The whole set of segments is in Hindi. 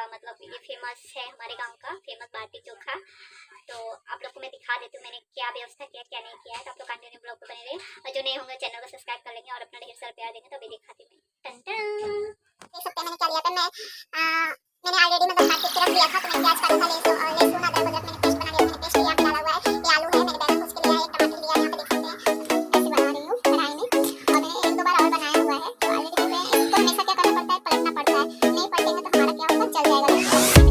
मतलब ये फेमस है हमारे गांव का फेमस बाटी चोखा। तो आप लोग को मैं दिखा देती हूँ मैंने क्या व्यवस्था किया क्या नहीं किया है। तो आप लोग कंटिन्यू ब्लॉग को बने रहे और जो नए होंगे चैनल को सब्सक्राइब कर लेंगे और अपना ढेर सारा प्यार देंगे। तो अभी दिखाती हूँ टन देख सकते हैं मैंने क्या लिया था। मैंने ऑलरेडी मतलब काट के रख लिया था। तो मैंने प्याज काटा था, लहसुन अदरक मैंने पेस्ट बना लिया। मैंने पेस्ट यहाँ पे डाला हुआ है। ये आलू है, मैंने बैंगन भून के लिया है, एक टमाटर लिया है, यहाँ पे देख सकते हैं कैसे बना रही हूँ कढ़ाई में। और मैंने एक दो बार और बनाया हुआ है। तो ऑलरेडी मैं इसको हमेशा क्या करना पड़ता है, पलटना पड़ता है। नहीं पलटेंगे तो हमारा क्या होगा, जल जाएगा,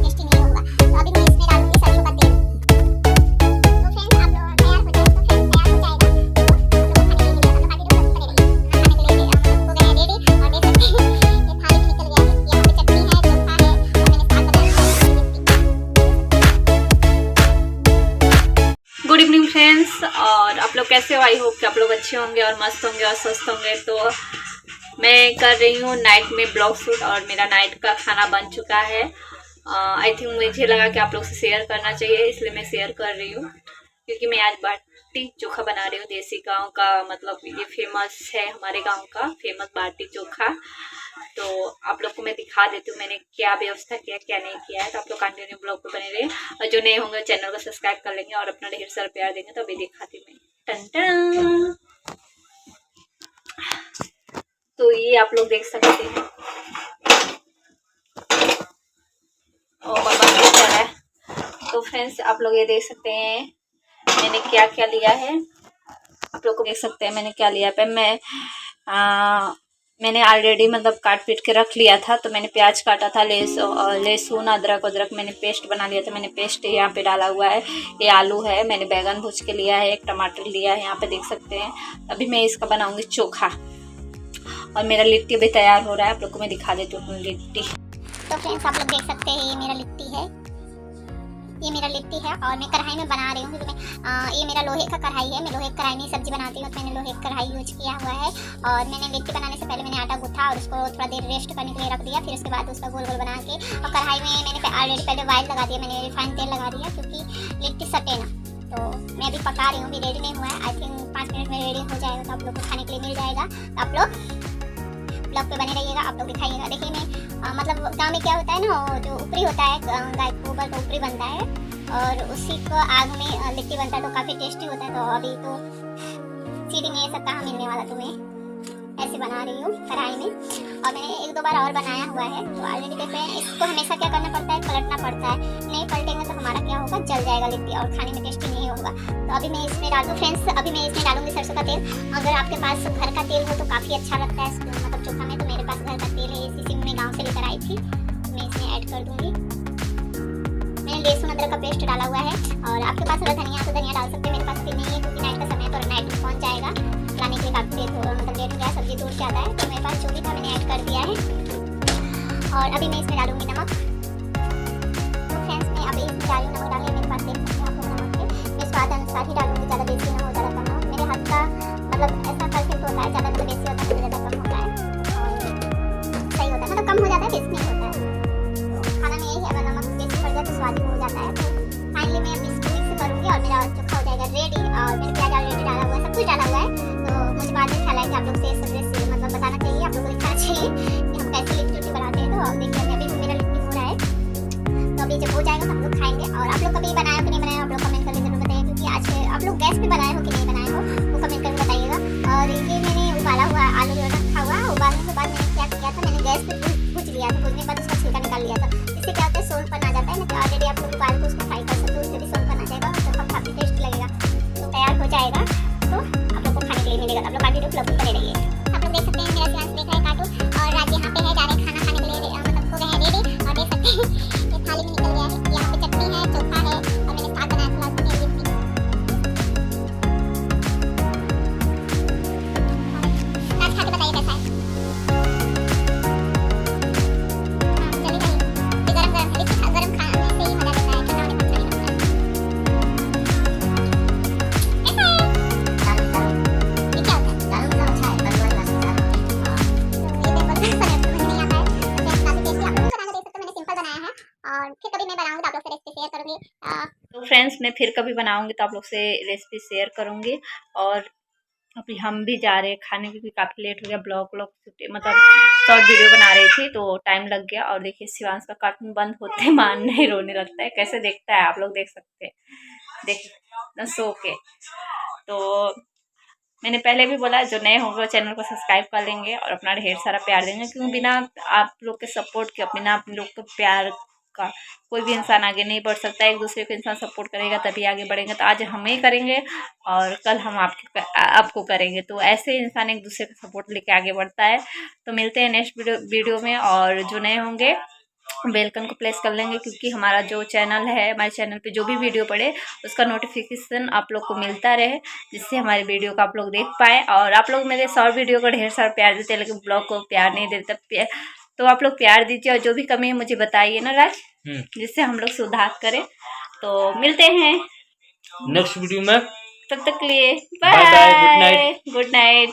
टेस्टी नहीं होगा। तो अभी मैं इसमें डालूंगी सरसों का तेल। तो फ्रेंड्स आप लोग तैयार हो जाए, तो फ्रेंड्स तैयार हो जाएगा तो आप लोग खाने के लिए मिलेगा। तो बाकी लोग बने रहिए, खाने के लिए हो गए हैं रेडी। और देख सकते हैं ये थाली में निकल गया है। यहाँ पे चटनी है, चोखा है और मैंने साथ बताया गुड इवनिंग फ्रेंड्स। और आप लोग कैसे हो? आई होप कि आप लोग अच्छे होंगे और मस्त होंगे और स्वस्थ होंगे। तो मैं कर रही हूँ नाइट में ब्लॉग शूट और मेरा नाइट का खाना बन चुका है। आई थिंक मुझे लगा कि आप लोग से शेयर करना चाहिए, इसलिए मैं शेयर कर रही हूँ। क्योंकि मैं आज बाटी चोखा बना रही हूँ। देसी गांव का मतलब ये फेमस है, हमारे गांव का फेमस बाटी चोखा। तो आप लोग को मैं दिखा देती हूँ मैंने क्या व्यवस्था किया क्या नहीं किया है। तो आप लोग कंटिन्यू ब्लॉग पे बने रहे और जो नए होंगे चैनल को सब्सक्राइब कर लेंगे और अपना ढेर सारा प्यार देंगे। तो अभी दिखाती हूँ मैं टन टन। तो ये आप लोग देख सकते हैं और बन रहा है। तो फ्रेंड्स आप लोग ये देख सकते हैं मैंने क्या क्या लिया है। आप लोग को देख सकते हैं मैंने क्या लिया है। मैंने ऑलरेडी मतलब काट पीट के रख लिया था। तो मैंने प्याज काटा था, लहसुन अदरक मैंने पेस्ट बना लिया था। मैंने पेस्ट यहाँ पे डाला हुआ है। ये आलू है, मैंने बैंगन भूज के लिया है, एक टमाटर लिया है, यहाँ पे देख सकते हैं। अभी मैं इसका बनाऊंगी चोखा और मेरा लिट्टी भी तैयार हो रहा है। आप लोग को मैं दिखा देती हूँ लिट्टी। तो फ्रेंड्स आप लोग देख सकते हैं ये मेरा लिट्टी है, ये मेरा लिट्टी है और मैं कढ़ाई में बना रही हूँ। क्योंकि मैं ये मेरा लोहे का कढ़ाई है, मैं लोहे की कढ़ाई में सब्जी बनाती हूँ। तो मैंने लोहे की कढ़ाई यूज किया हुआ है। और मैंने लिट्टी बनाने से पहले मैंने आटा गूथा और उसको थोड़ा देर रेस्ट करने के लिए रख दिया। फिर उसके बाद उसका गोल गोल बना के और कढ़ाई में मैंने ऑलरेडी पहले ऑयल लगा दिया, मैंने रिफाइंड तेल लगा दिया क्योंकि लिट्टी सटे ना। तो मैं अभी पका रही हूँ, अभी रेडी नहीं हुआ है। आई थिंक 5 मिनट में रेडी हो जाएगा। तो आप लोग को खाने के लिए मिल जाएगा। तो आप लोग ब्लॉग पे बने रहिएगा, आप लोग दिखाइएगा। देखिए मैं मतलब गाँव में क्या होता है ना, जो ऊपरी होता है गाय के गोबर का ऊपरी बनता है और उसी को आग में लिट्टी बनता है तो काफ़ी टेस्टी होता है। तो अभी तो सीढ़ी में ये सब कहाँ मिलने वाला तुम्हें, ऐसे बना रही हूँ कढ़ाई में। और मैंने एक दो बार और बनाया हुआ है। तो ऑलरेडी देखते हैं इसको हमेशा क्या करना पड़ता है, पलटना पड़ता है। नहीं पलटेंगे तो हमारा क्या होगा, जल जाएगा लिट्टी और खाने में टेस्टी नहीं होगा। तो अभी मैं इसमें डाल दूँ फ्रेंड्स, अभी मैं इसमें डालूंगी सरसों का तेल। अगर आपके पास घर का तेल हो तो काफ़ी अच्छा लगता है मतलब चोखा में। तो मेरे पास घर का तेल है, इसी मैं गाँव से लेकर आई थी। मैं इसमें ऐड कर दूँगी। मैंने लहसुन अदरक का पेस्ट डाला हुआ है। और आपके पास अगर धनिया तो धनिया डाल सकते हैं, मेरे पास अभी नहीं है क्योंकि नाइट का समय है। तो नाइट में पहुँच जाएगा, लाने के लिए काफ़ी देर मतलब लेट हो गया, सब्जी दूर ज़्यादा है। तो मेरे पास जो भी था मैंने ऐड कर दिया है। और अभी मैं इसमें डालूंगी नमक। तो फ्रेंड्स मैं अभी इसमें डाली नमक डाली, मेरे पास देख सकते हैं आप लोग नमक है। मैं स्वाद अनुसार ही डालूंगी, ज़्यादा बेसी ना हो ज़्यादा कम ना हो। मेरे हाथ का मतलब ऐसा परफेक्ट होता है, ज़्यादा तो बेसी होता है, तो ज़्यादा कम होता है और सही होता है, मतलब कम हो जाता है, बेसी नहीं होता है। तो खाना में यही अगर नमक बेसी पड़ जाए तो स्वाद हो जाता है। तो फाइनली मैं अब इसको मिक्स करूँगी और मेरा चोखा हो जाएगा रेडी। और मैंने प्याज ऑलरेडी डाला हुआ है, सब कुछ डाला हुआ है। तो मुझे बाद में ख्याल है कि आप लोग से सब रेसिपी मतलब बताना चाहिए, आप लोगों को दिखाना चाहिए कि हम कैसे लिट्टी बनाते हैं। तो अब देखिए अभी मेरा लिट्टी हो रहा है। तो अभी जब हो जाएगा तो हम लोग खाएंगे। और आप लोग कभी बनाए हो कि नहीं बनाए हो, आप लोग कमेंट करके जरूर बताइए। क्योंकि आज आप लोग गैस पे बनाए हो कि नहीं बनाए हो वो कमेंट करके बताइएगा। और ये मैंने उबाला हुआ आलू रखा हुआ, उबालने के बाद मैंने क्या किया था, मैंने गैस पे भूज लिया था। भूजने के बाद उसका छिलका निकाल लिया था। इससे क्या होता है, सोनपन आ जाता है ना। तो ऑलरेडी आप लोग उबाल के उसको फ्राई कर सकते हो, उससे भी सोनपन आ जाएगा और चोखा काफ़ी टेस्ट लगेगा। तो तैयार हो जाएगा तो आप लोग को खाने के लिए मिलेगा। आप लोग काटू ब्लॉग पे बने रहिए। आप लोग देख सकते हैं मेरा सियांश देख रहा है काटू और राज यहाँ पे है, जा रहे खाना खाने के लिए मतलब हो गए हैं रेडी। और देख सकते हैं ये थाली में निकल गया है। यहाँ पे चटनी है, चोखा है और मैंने साथ बनाया था लिट्टी। राज खा के बताइए कैसा है। तो फ्रेंड्स मैं फिर कभी बनाऊंगी तो आप लोग से रेसिपी शेयर करूंगी। और अभी हम भी जा रहे हैं खाने, क्योंकि काफ़ी लेट हो गया। ब्लॉग मतलब शॉर्ट वीडियो बना रही थी तो टाइम लग गया। और देखिए शिवांश का कार्टून बंद होते मान नहीं रोने लगता है, कैसे देखता है आप लोग देख सकते हैं, देखिए सो के। तो मैंने पहले भी बोला, जो नए होंगे वो चैनल को सब्सक्राइब कर लेंगे और अपना ढेर सारा प्यार देंगे, क्योंकि बिना आप लोग के सपोर्ट के, बिना आप लोग के प्यार का कोई भी इंसान आगे नहीं बढ़ सकता। एक दूसरे को इंसान सपोर्ट करेगा तभी आगे बढ़ेंगे। तो आज हम ही करेंगे और कल हम आपको करेंगे, तो ऐसे इंसान एक दूसरे का सपोर्ट लेके आगे बढ़ता है। तो मिलते हैं नेक्स्ट वीडियो में। और जो नए होंगे बेल आइकन को प्रेस कर लेंगे, क्योंकि हमारा जो चैनल है, हमारे चैनल पे जो भी वीडियो पड़े उसका नोटिफिकेशन आप लोग को मिलता रहे, जिससे हमारे वीडियो को आप लोग देख पाए। और आप लोग मेरे शॉर्ट वीडियो को ढेर सारा प्यार देते हैं, लेकिन ब्लॉग को प्यार नहीं देते, तो आप लोग प्यार दीजिए और जो भी कमी है मुझे बताइए ना राज, जिससे हम लोग सुधार करें। तो मिलते हैं नेक्स्ट वीडियो में, तब तक के लिए bye bye, good night. Good night.